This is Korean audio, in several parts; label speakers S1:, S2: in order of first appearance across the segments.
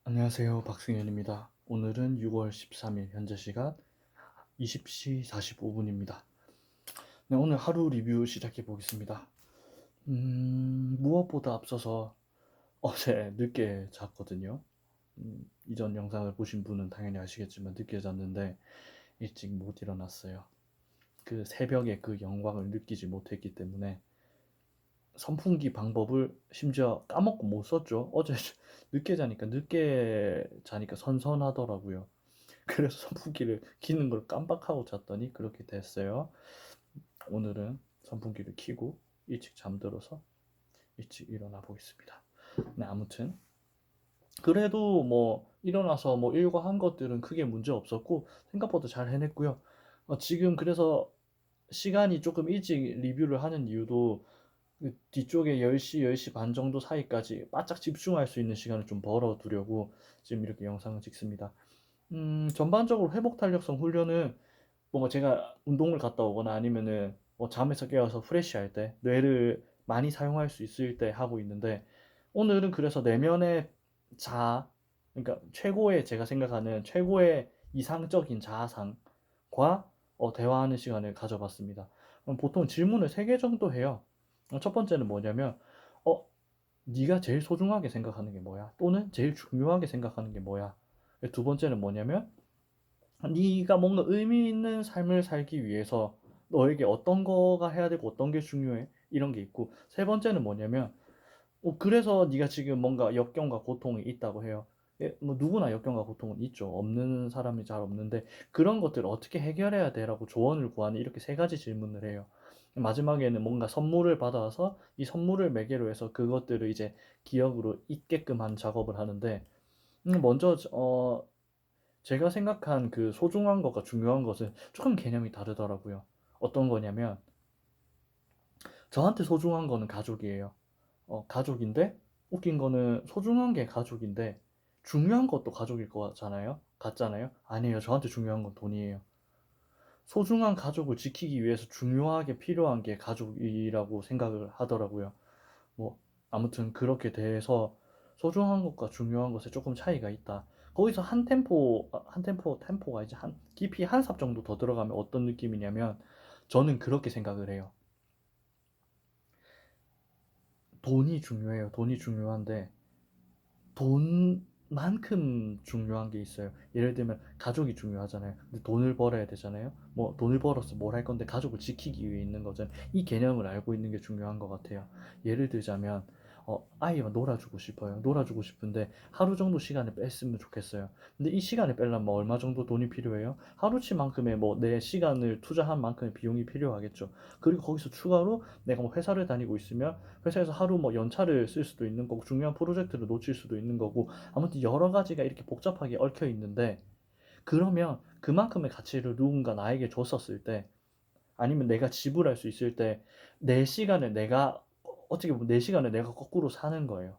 S1: 안녕하세요. 박승현입니다. 오늘은 6월 13일 현재 시간 20시 45분입니다. 네, 오늘 하루 리뷰 시작해 보겠습니다. 무엇보다 앞서서 어제 늦게 잤거든요. 이전 영상을 보신 분은 당연히 아시겠지만 늦게 잤는데 일찍 못 일어났어요. 그 새벽의 그 영광을 느끼지 못했기 때문에 선풍기 방법을 심지어 까먹고 못 썼죠. 어제 늦게 자니까 선선하더라고요. 그래서 선풍기를 켜는 걸 깜빡하고 잤더니 그렇게 됐어요. 오늘은 선풍기를 켜고 일찍 잠들어서 일찍 일어나 보겠습니다. 네, 아무튼 그래도 뭐 일어나서 뭐 일과한 것들은 크게 문제 없었고 생각보다 잘 해냈고요. 지금 그래서 시간이 조금 일찍 리뷰를 하는 이유도 그 뒤쪽에 10시, 10시 반 정도 사이까지 바짝 집중할 수 있는 시간을 좀 벌어두려고 지금 이렇게 영상을 찍습니다. 전반적으로 회복 탄력성 훈련은 뭔가 제가 운동을 갔다 오거나 아니면은 뭐 잠에서 깨어서 프레시할 때 뇌를 많이 사용할 수 있을 때 하고 있는데 오늘은 그래서 내면의 자아, 그러니까 최고의 제가 생각하는 최고의 이상적인 자아상과 대화하는 시간을 가져봤습니다. 보통 질문을 3개 정도 해요. 첫 번째는 뭐냐면 어, 네가 제일 소중하게 생각하는 게 뭐야? 또는 제일 중요하게 생각하는 게 뭐야? 두 번째는 뭐냐면 네가 뭔가 의미 있는 삶을 살기 위해서 너에게 어떤 거가 해야 되고 어떤 게 중요해? 이런 게 있고 세 번째는 뭐냐면 그래서 네가 지금 뭔가 역경과 고통이 있다고 해요. 예, 뭐 누구나 역경과 고통은 있죠. 없는 사람이 잘 없는데 그런 것들을 어떻게 해결해야 돼라고 조언을 구하는 이렇게 세 가지 질문을 해요. 마지막에는 뭔가 선물을 받아서 이 선물을 매개로 해서 그것들을 이제 기억으로 잊게끔 한 작업을 하는데 먼저 제가 생각한 그 소중한 것과 중요한 것은 조금 개념이 다르더라고요. 어떤 거냐면 저한테 소중한 거는 가족이에요. 가족인데 웃긴 거는 소중한 게 가족인데 중요한 것도 가족일 거잖아요. 같잖아요. 아니에요. 저한테 중요한 건 돈이에요. 소중한 가족을 지키기 위해서 중요하게 필요한 게 가족이라고 생각을 하더라고요. 뭐 아무튼 그렇게 돼서 소중한 것과 중요한 것에 조금 차이가 있다. 거기서 템포가 이제 한 깊이 한 삽 정도 더 들어가면 어떤 느낌이냐면 저는 그렇게 생각을 해요. 돈이 중요해요. 돈이 중요한데 돈만큼 중요한 게 있어요. 예를 들면 가족이 중요하잖아요. 근데 돈을 벌어야 되잖아요. 뭐 돈을 벌어서 뭘 할 건데 가족을 지키기 위해 있는 거잖아요. 이 개념을 알고 있는 게 중요한 것 같아요. 예를 들자면 아이와 놀아주고 싶어요. 놀아주고 싶은데 하루 정도 시간을 뺐으면 좋겠어요. 근데 이 시간을 빼려면 뭐 얼마 정도 돈이 필요해요? 하루치만큼의 뭐 내 시간을 투자한 만큼의 비용이 필요하겠죠. 그리고 거기서 추가로 내가 뭐 회사를 다니고 있으면 회사에서 하루 뭐 연차를 쓸 수도 있는 거고 중요한 프로젝트를 놓칠 수도 있는 거고 아무튼 여러 가지가 이렇게 복잡하게 얽혀 있는데 그러면 그만큼의 가치를 누군가 나에게 줬었을 때 아니면 내가 지불할 수 있을 때 내 시간을 내가 어떻게 보면 내 시간을 내가 거꾸로 사는 거예요.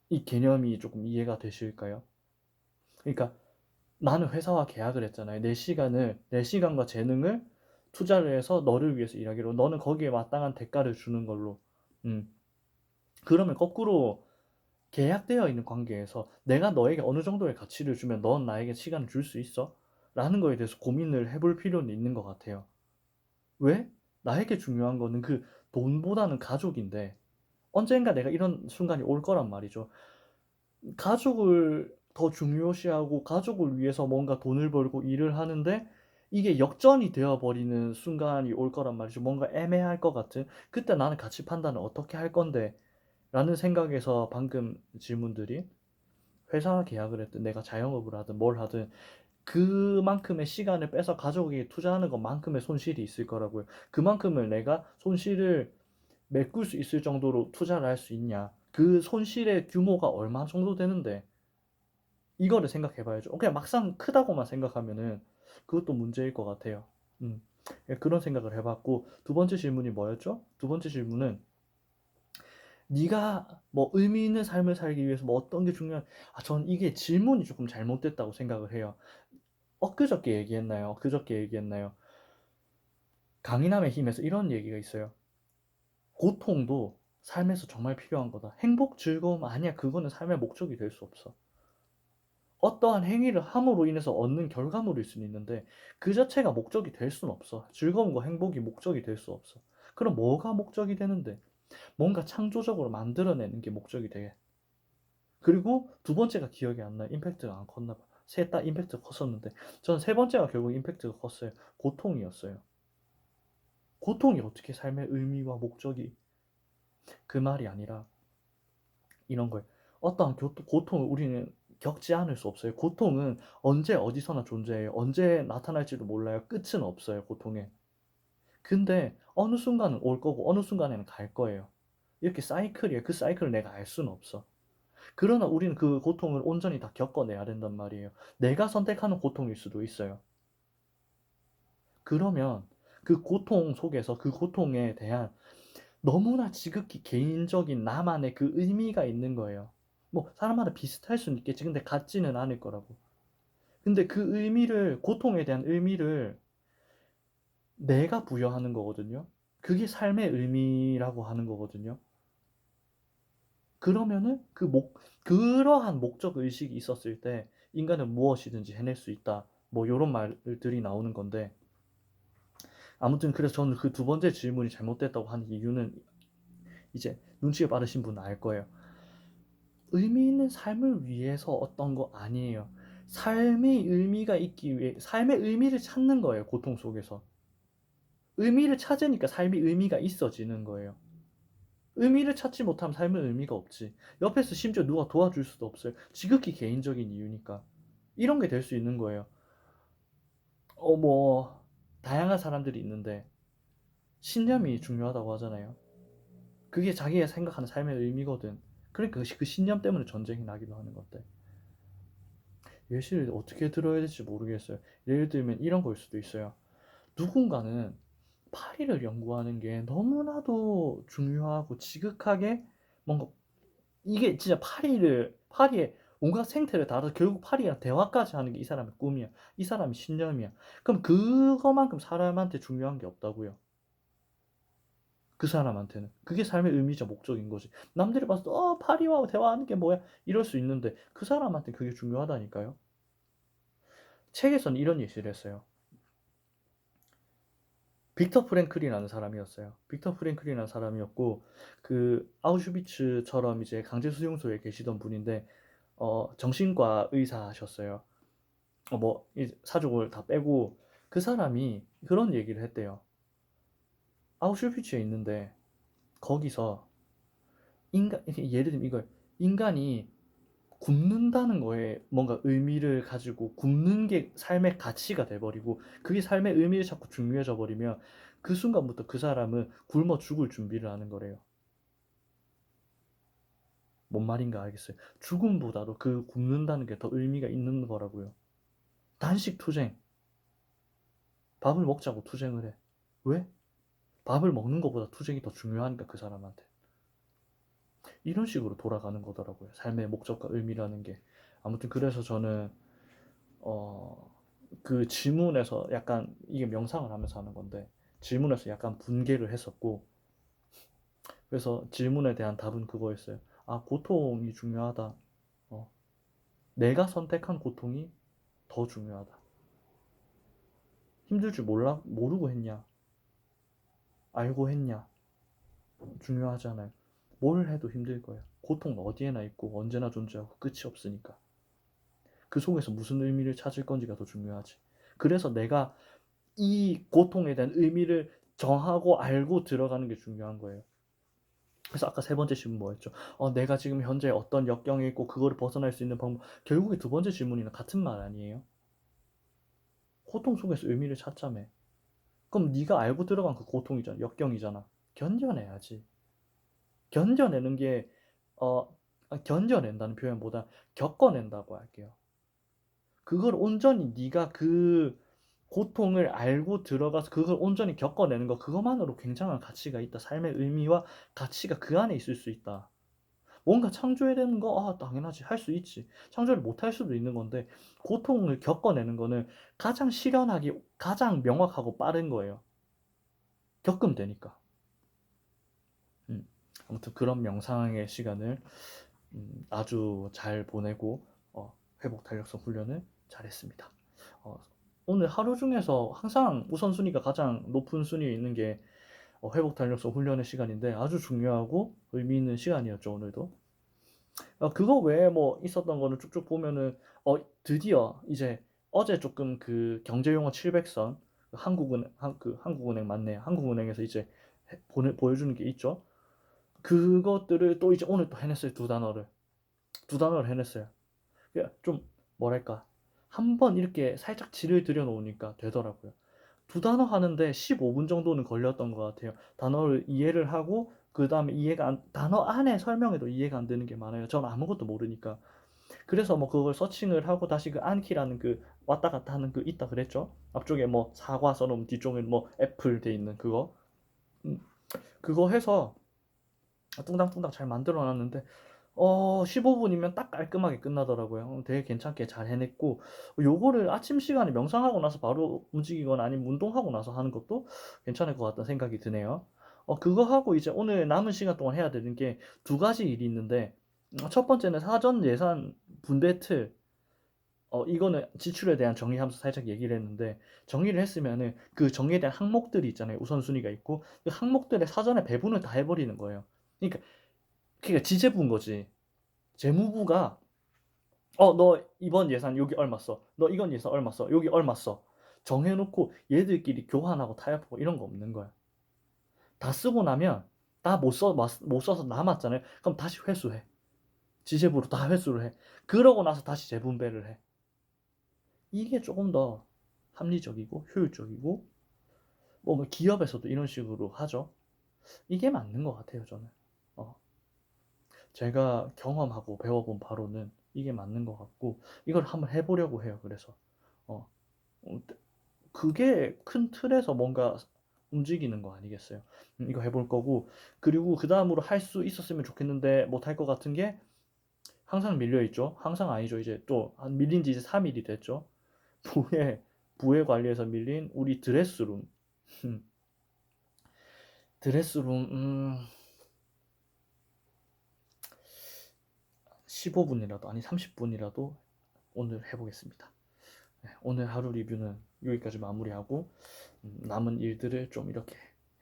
S1: 이 개념이 조금 이해가 되실까요? 그러니까 나는 회사와 계약을 했잖아요. 내 시간과 재능을 투자를 해서 너를 위해서 일하기로. 너는 거기에 마땅한 대가를 주는 걸로. 음. 그러면 거꾸로 계약되어 있는 관계에서 내가 너에게 어느 정도의 가치를 주면 넌 나에게 시간을 줄 수 있어? 라는 거에 대해서 고민을 해볼 필요는 있는 것 같아요. 왜? 나에게 중요한 거는 그 돈보다는 가족인데 언젠가 내가 이런 순간이 올 거란 말이죠. 가족을 더 중요시하고 가족을 위해서 뭔가 돈을 벌고 일을 하는데 이게 역전이 되어 버리는 순간이 올 거란 말이죠. 뭔가 애매할 것 같은. 그때 나는 가치 판단을 어떻게 할 건데? 라는 생각에서 방금 질문드린 회사 계약을 했든 내가 자영업을 하든 뭘 하든 그만큼의 시간을 빼서 가족에게 투자하는 것만큼의 손실이 있을 거라고요. 그만큼을 내가 손실을 메꿀 수 있을 정도로 투자를 할 수 있냐. 그 손실의 규모가 얼마 정도 되는데 이거를 생각해 봐야죠. 그냥 막상 크다고만 생각하면은 그것도 문제일 것 같아요. 음. 예, 그런 생각을 해봤고 두 번째 질문이 뭐였죠? 두 번째 질문은 네가 뭐 의미 있는 삶을 살기 위해서 뭐 어떤 게 전 이게 질문이 조금 잘못됐다고 생각을 해요. 엊그저께 얘기했나요? 그저께 얘기했나요? 강인함의 힘에서 이런 얘기가 있어요. 고통도 삶에서 정말 필요한 거다. 행복, 즐거움 아니야. 그거는 삶의 목적이 될 수 없어. 어떠한 행위를 함으로 인해서 얻는 결과물일 수는 있는데 그 자체가 목적이 될 수는 없어. 즐거움과 행복이 목적이 될 수 없어. 그럼 뭐가 목적이 되는데? 뭔가 창조적으로 만들어내는 게 목적이 돼. 그리고 두 번째가 기억이 안 나요. 임팩트가 안 컸나 봐. 셋 다 임팩트가 컸었는데 저는 세 번째가 결국 임팩트가 컸어요. 고통이었어요. 고통이 어떻게 삶의 의미와 목적이 그 말이 아니라 이런 거예요. 어떠한 고통을 우리는 겪지 않을 수 없어요. 고통은 언제 어디서나 존재해요. 언제 나타날지도 몰라요. 끝은 없어요, 고통에. 근데 어느 순간은 올 거고 어느 순간에는 갈 거예요. 이렇게 사이클이에요. 그 사이클을 내가 알 수는 없어. 그러나 우리는 그 고통을 온전히 다 겪어내야 된단 말이에요. 내가 선택하는 고통일 수도 있어요. 그러면 그 고통 속에서 그 고통에 대한 너무나 지극히 개인적인 나만의 그 의미가 있는 거예요. 뭐 사람마다 비슷할 수는 있겠지. 근데 같지는 않을 거라고. 근데 그 의미를 고통에 대한 의미를 내가 부여하는 거거든요. 그게 삶의 의미라고 하는 거거든요. 그러면은 그러한 목적 의식이 있었을 때 인간은 무엇이든지 해낼 수 있다. 뭐 요런 말들이 나오는 건데 아무튼 그래서 저는 그 두 번째 질문이 잘못됐다고 하는 이유는 이제 눈치가 빠르신 분은 알 거예요. 의미 있는 삶을 위해서 어떤 거 아니에요. 삶의 의미가 있기 위해 삶의 의미를 찾는 거예요, 고통 속에서. 의미를 찾으니까 삶의 의미가 있어지는 거예요. 의미를 찾지 못하면 삶의 의미가 없지. 옆에서 심지어 누가 도와줄 수도 없어요. 지극히 개인적인 이유니까. 이런 게 될 수 있는 거예요. 뭐 다양한 사람들이 있는데 신념이 중요하다고 하잖아요. 그게 자기가 생각하는 삶의 의미거든. 그러니까 그 신념 때문에 전쟁이 나기도 하는 건데. 예시를 어떻게 들어야 될지 모르겠어요. 예를 들면 이런 거일 수도 있어요. 누군가는 파리를 연구하는 게 너무나도 중요하고 지극하게 뭔가 이게 진짜 파리의 온갖 생태를 다뤄서 결국 파리랑 대화까지 하는 게 이 사람의 꿈이야. 이 사람의 신념이야. 그럼 그거만큼 사람한테 중요한 게 없다고요. 그 사람한테는. 그게 삶의 의미자 목적인 거지. 남들이 봤을 때 파리와 대화하는 게 뭐야? 이럴 수 있는데 그 사람한테 그게 중요하다니까요. 책에서는 이런 예시를 했어요. 빅터 프랭클이라는 사람이었어요. 빅터 프랭클이라는 사람이었고 그 아우슈비츠처럼 이제 강제 수용소에 계시던 분인데 정신과 의사셨어요. 뭐 사족을 다 빼고 그 사람이 그런 얘기를 했대요. 아우슈비츠에 있는데 거기서 예를 들면 이걸 인간이 굶는다는 거에 뭔가 의미를 가지고 굶는 게 삶의 가치가 돼버리고 그게 삶의 의미를 자꾸 중요해져 버리면 그 순간부터 그 사람은 굶어 죽을 준비를 하는 거래요. 뭔 말인가 알겠어요. 죽음보다도 그 굶는다는 게 더 의미가 있는 거라고요. 단식 투쟁. 밥을 먹자고 투쟁을 해. 왜? 밥을 먹는 것보다 투쟁이 더 중요하니까 그 사람한테. 이런 식으로 돌아가는 거더라고요. 삶의 목적과 의미라는 게. 아무튼 그래서 저는 어, 그 질문에서 약간 이게 명상을 하면서 하는 건데 질문에서 약간 분개를 했었고 그래서 질문에 대한 답은 그거였어요. 아, 고통이 중요하다. 어, 내가 선택한 고통이 더 중요하다. 힘들 줄 모르고 했냐? 알고 했냐? 중요하잖아요. 뭘 해도 힘들 거예요. 고통은 어디에나 있고 언제나 존재하고 끝이 없으니까. 그 속에서 무슨 의미를 찾을 건지가 더 중요하지. 그래서 내가 이 고통에 대한 의미를 정하고 알고 들어가는 게 중요한 거예요. 그래서 아까 세 번째 질문 뭐였죠? 내가 지금 현재 어떤 역경에 있고 그거를 벗어날 수 있는 방법. 결국에 두 번째 질문이랑 같은 말 아니에요? 고통 속에서 의미를 찾자며. 그럼 네가 알고 들어간 그 고통이잖아. 역경이잖아. 견뎌내야지. 견뎌내는 게 견뎌낸다는 표현보다 겪어낸다고 할게요. 그걸 온전히 네가 그 고통을 알고 들어가서 그걸 온전히 겪어내는 거 그것만으로 굉장한 가치가 있다. 삶의 의미와 가치가 그 안에 있을 수 있다. 뭔가 창조해야 되는 거 당연하지. 할 수 있지. 창조를 못 할 수도 있는 건데 고통을 겪어내는 거는 가장 실현하기 가장 명확하고 빠른 거예요. 겪으면 되니까. 음. 아무튼 그런 명상의 시간을 아주 잘 보내고 회복 탄력성 훈련을 잘했습니다. 오늘 하루 중에서 항상 우선순위가 가장 높은 순위에 있는 게 회복 탄력성 훈련의 시간인데 아주 중요하고 의미 있는 시간이었죠, 오늘도. 그거 외에 뭐 있었던 거는 쭉쭉 보면은 드디어 이제 어제 조금 그 경제용어 700선 한국은행 맞네요. 한국은행에서 이제 보여주는 게 있죠. 그것들을 또 이제 오늘 또 해냈어요. 두 단어를 해냈어요. 그러니까 좀 뭐랄까 한번 이렇게 살짝 질을 들여놓으니까 되더라고요. 두 단어 하는데 15분 정도는 걸렸던 것 같아요. 단어를 이해를 하고 그 다음에 단어 안에 설명해도 이해가 안 되는 게 많아요. 전 아무것도 모르니까. 그래서 뭐 그걸 서칭을 하고 다시 그 안키라는 그 왔다 갔다 하는 그 있다 그랬죠. 앞쪽에 뭐 사과 써놓으면 뒤쪽에 뭐 애플 돼 있는 그거. 그거 해서 뚱당뚱당 잘 만들어 놨는데 15분이면 딱 깔끔하게 끝나더라고요. 되게 괜찮게 잘 해냈고 요거를 아침 시간에 명상하고 나서 바로 움직이거나 아니면 운동하고 나서 하는 것도 괜찮을 것 같다는 생각이 드네요. 그거 하고 이제 오늘 남은 시간 동안 해야 되는 게 두 가지 일이 있는데 첫 번째는 사전 예산 분배 틀. 이거는 지출에 대한 정의하면서 살짝 얘기를 했는데 정의를 했으면은 그 정의에 대한 항목들이 있잖아요. 우선순위가 있고 그 항목들의 사전에 배분을 다 해버리는 거예요. 그러니까 지재부인 거지. 재무부가 너 이번 예산 여기 얼마 써? 너 이건 예산 얼마 써? 여기 얼마 써? 정해놓고 얘들끼리 교환하고 타협하고 이런 거 없는 거야. 다 쓰고 나면 다 못 써서 남았잖아요. 그럼 다시 회수해. 지재부로 다 회수를 해. 그러고 나서 다시 재분배를 해. 이게 조금 더 합리적이고 효율적이고 뭐 기업에서도 이런 식으로 하죠. 이게 맞는 것 같아요, 저는. 어, 제가 경험하고 배워본 바로는 이게 맞는 것 같고 이걸 한번 해보려고 해요. 그래서 어, 어, 그게 큰 틀에서 뭔가 움직이는 거 아니겠어요? 이거 해볼 거고 그리고 그 다음으로 할 수 있었으면 좋겠는데 못할 것 같은 게 항상 밀려 있죠. 항상 아니죠. 이제 또 밀린 지 이제 3일이 됐죠. 부회 관리에서 밀린 우리 드레스룸. 드레스룸 15분이라도 아니 30분이라도 오늘 해보겠습니다. 네, 오늘 하루 리뷰는 여기까지 마무리하고 남은 일들을 좀 이렇게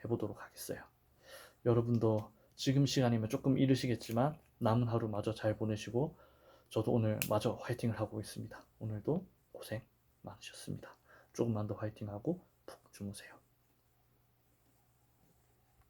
S1: 해보도록 하겠어요. 여러분도 지금 시간이면 조금 이르시겠지만 남은 하루 마저 잘 보내시고 저도 오늘 마저 화이팅을 하고 있습니다. 오늘도 고생 많으셨습니다. 조금만 더 화이팅하고 푹 주무세요.